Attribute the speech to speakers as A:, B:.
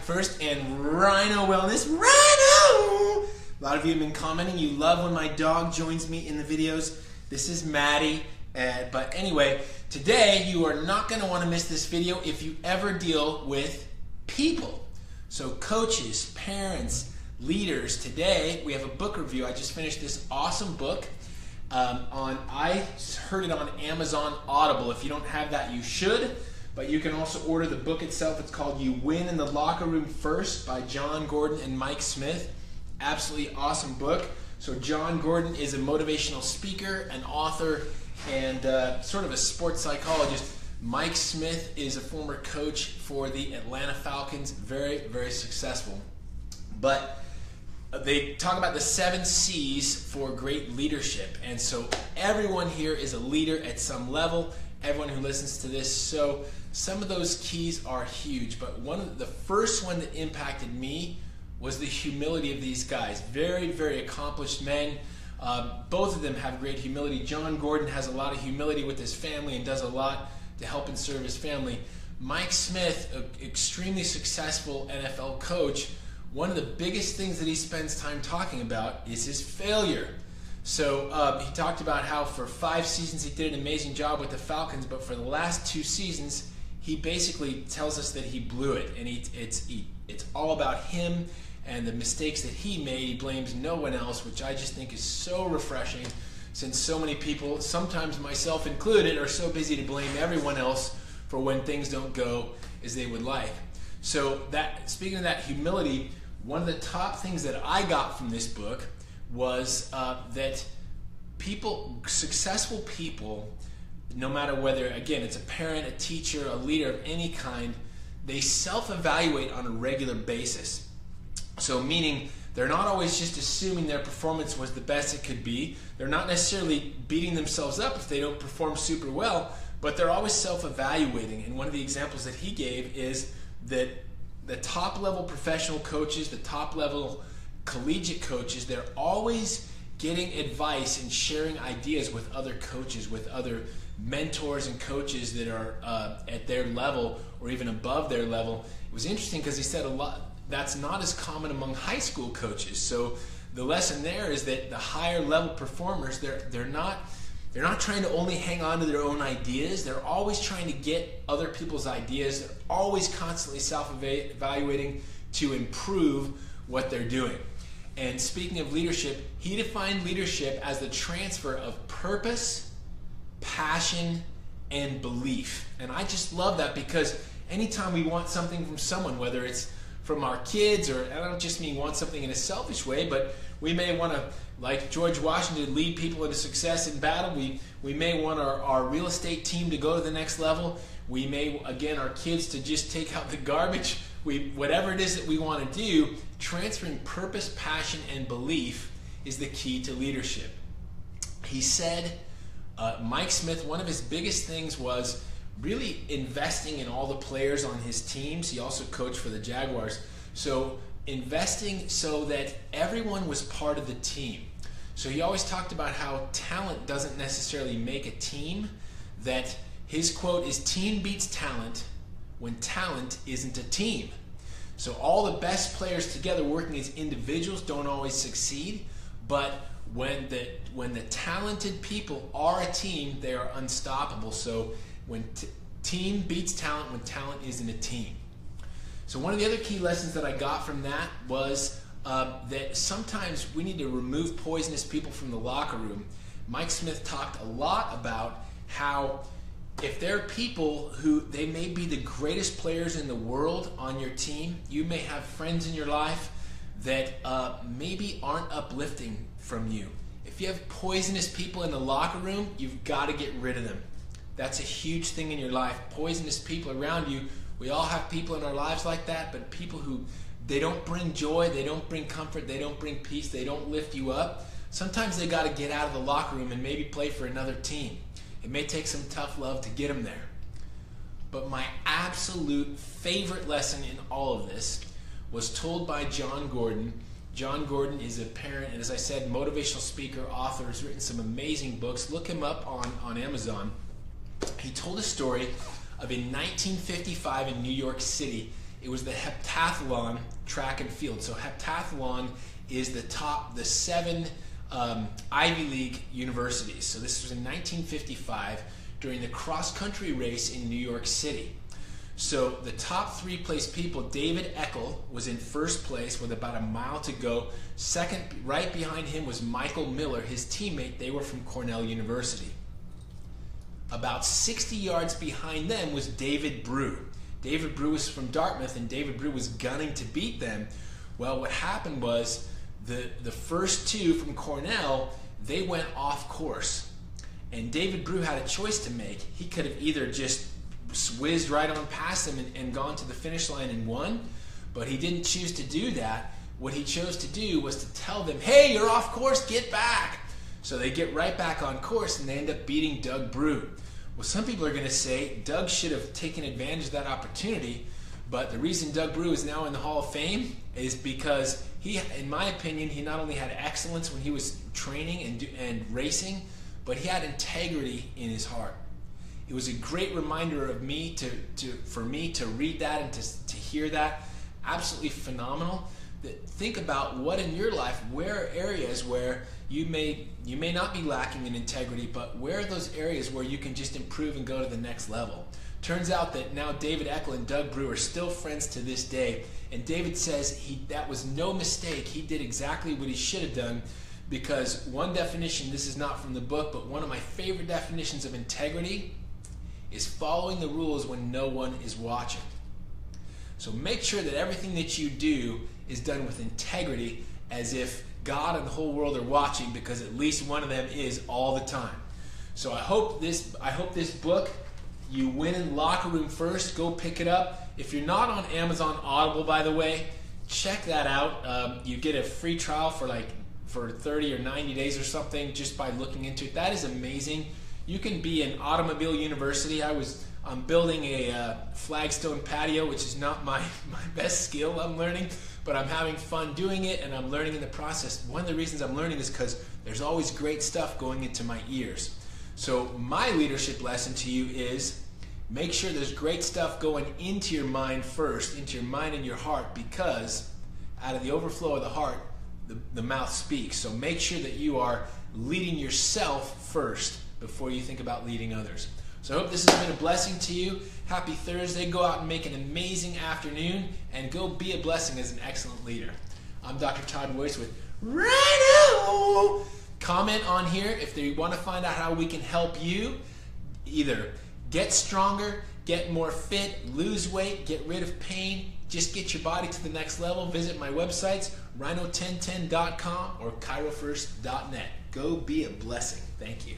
A: first, and Rhino Wellness. Rhino! A lot of you have been commenting. You love when my dog joins me in the videos. This is Maddie. But anyway, today you are not going to want to miss this video if you ever deal with people. So coaches, parents, leaders, today we have a book review. I just finished this awesome book. I heard it on Amazon Audible. If you don't have that, you should. But you can also order the book itself. It's called You Win in the Locker Room First by John Gordon and Mike Smith. Absolutely awesome book. So John Gordon is a motivational speaker, an author, and sort of a sports psychologist. Mike Smith is a former coach for the Atlanta Falcons. Very, very successful. But they talk about the 7 C's for great leadership. And so everyone here is a leader at some level. Everyone who listens to this. So some of those keys are huge. But the first one that impacted me was the humility of these guys. Very, very accomplished men. Both of them have great humility. John Gordon has a lot of humility with his family and does a lot to help and serve his family. Mike Smith, an extremely successful NFL coach, one of the biggest things that he spends time talking about is his failure. So he talked about how for 5 seasons he did an amazing job with the Falcons, but for the last 2 seasons he basically tells us that he blew it, and it's all about him and the mistakes that he made. He blames no one else, which I just think is so refreshing, since so many people, sometimes myself included, are so busy to blame everyone else for when things don't go as they would like. So speaking of that humility, one of the top things that I got from this book was that successful people, no matter whether, again, it's a parent, a teacher, a leader of any kind, they self-evaluate on a regular basis. So meaning they're not always just assuming their performance was the best it could be. They're not necessarily beating themselves up if they don't perform super well, but they're always self-evaluating. And one of the examples that he gave is that the top-level professional coaches, the top-level collegiate coaches, they're always getting advice and sharing ideas with other coaches, with other mentors and coaches that are at their level or even above their level. It was interesting because he said that's not as common among high school coaches. So the lesson there is that the higher level performers, they're not trying to only hang on to their own ideas. They're always trying to get other people's ideas. They're always constantly self-evaluating to improve what they're doing. And speaking of leadership, he defined leadership as the transfer of purpose, passion, and belief. And I just love that, because anytime we want something from someone, whether it's from our kids, or I don't just mean want something in a selfish way, but we may want to, like George Washington, lead people into success in battle. We may want our real estate team to go to the next level. We may, again, our kids to just take out the garbage. Whatever it is that we want to do, transferring purpose, passion, and belief is the key to leadership. He said, Mike Smith, one of his biggest things was really investing in all the players on his teams. He also coached for the Jaguars. So investing so that everyone was part of the team. So he always talked about how talent doesn't necessarily make a team, that his quote is, "Team beats talent when talent isn't a team." So all the best players together working as individuals don't always succeed, but when the talented people are a team, they are unstoppable. So when team beats talent when talent isn't a team. So one of the other key lessons that I got from that was that sometimes we need to remove poisonous people from the locker room. Mike Smith talked a lot about how if there are people who, they may be the greatest players in the world on your team, you may have friends in your life that maybe aren't uplifting from you. If you have poisonous people in the locker room, you've got to get rid of them. That's a huge thing in your life. Poisonous people around you. We all have people in our lives like that, but people who, they don't bring joy, they don't bring comfort, they don't bring peace, they don't lift you up. Sometimes they got to get out of the locker room and maybe play for another team. It may take some tough love to get them there. But my absolute favorite lesson in all of this was told by John Gordon. John Gordon is a parent, and as I said, motivational speaker, author, has written some amazing books. Look him up on Amazon. He told a story of in 1955 in New York City. it was the heptathlon track and field. So heptathlon is the 7 Ivy League universities. So this was in 1955 during the cross-country race in New York City. So the top 3 place people, David Eckel was in first place with about a mile to go. Second, right behind him, was Michael Miller, his teammate. They were from Cornell University. About 60 yards behind them was David Brew. David Brew was from Dartmouth, and David Brew was gunning to beat them. Well, what happened was the first 2 from Cornell, they went off course. And David Brew had a choice to make. He could have either just whizzed right on past them and gone to the finish line and won, but he didn't choose to do that. What he chose to do was to tell them, hey, you're off course, get back. So they get right back on course, and they end up beating Doug Brew. Well, some people are going to say Doug should have taken advantage of that opportunity, but the reason Doug Brew is now in the Hall of Fame is because he, in my opinion, he not only had excellence when he was training and racing, but he had integrity in his heart. It was a great reminder of me for me to read that and to hear that. Absolutely phenomenal. Think about what in your life, where are areas where you may not be lacking in integrity, but where are those areas where you can just improve and go to the next level? Turns out that now David Eckel and Doug Brew are still friends to this day, and David says that was no mistake. He did exactly what he should have done, because one definition, this is not from the book, but one of my favorite definitions of integrity is following the rules when no one is watching. So make sure that everything that you do is done with integrity, as if God and the whole world are watching, because at least one of them is all the time. So I hope this book, you win in Locker Room First. Go pick it up. If you're not on Amazon Audible, by the way, check that out. You get a free trial for 30 or 90 days or something just by looking into it. That is amazing. You can be an automobile university. I'm building a flagstone patio, which is not my best skill I'm learning, but I'm having fun doing it, and I'm learning in the process. One of the reasons I'm learning is because there's always great stuff going into my ears. So my leadership lesson to you is make sure there's great stuff going into your mind first, into your mind and your heart, because out of the overflow of the heart, the mouth speaks. So make sure that you are leading yourself first before you think about leading others. So I hope this has been a blessing to you. Happy Thursday. Go out and make an amazing afternoon, and go be a blessing as an excellent leader. I'm Dr. Todd Royce with Rhino. Comment on here if you want to find out how we can help you either get stronger, get more fit, lose weight, get rid of pain, just get your body to the next level. Visit my websites, rhino1010.com or chirofirst.net. Go be a blessing. Thank you.